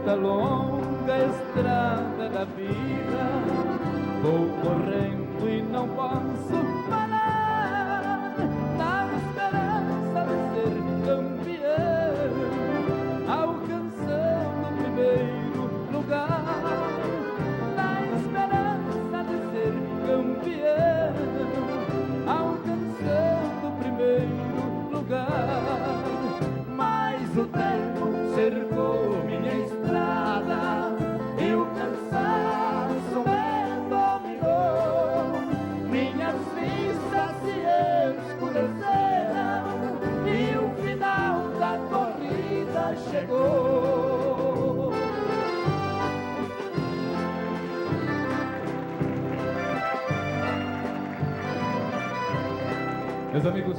nesta longa estrada da vida, vou correndo e não posso parar, na esperança de ser campeão, alcançando o primeiro lugar, na esperança de ser campeão, alcançando o primeiro lugar. Mas o tempo cercou minha estrada e o cansaço me dominou. Minhas vistas se escureceram e o final da corrida chegou. Meus amigos,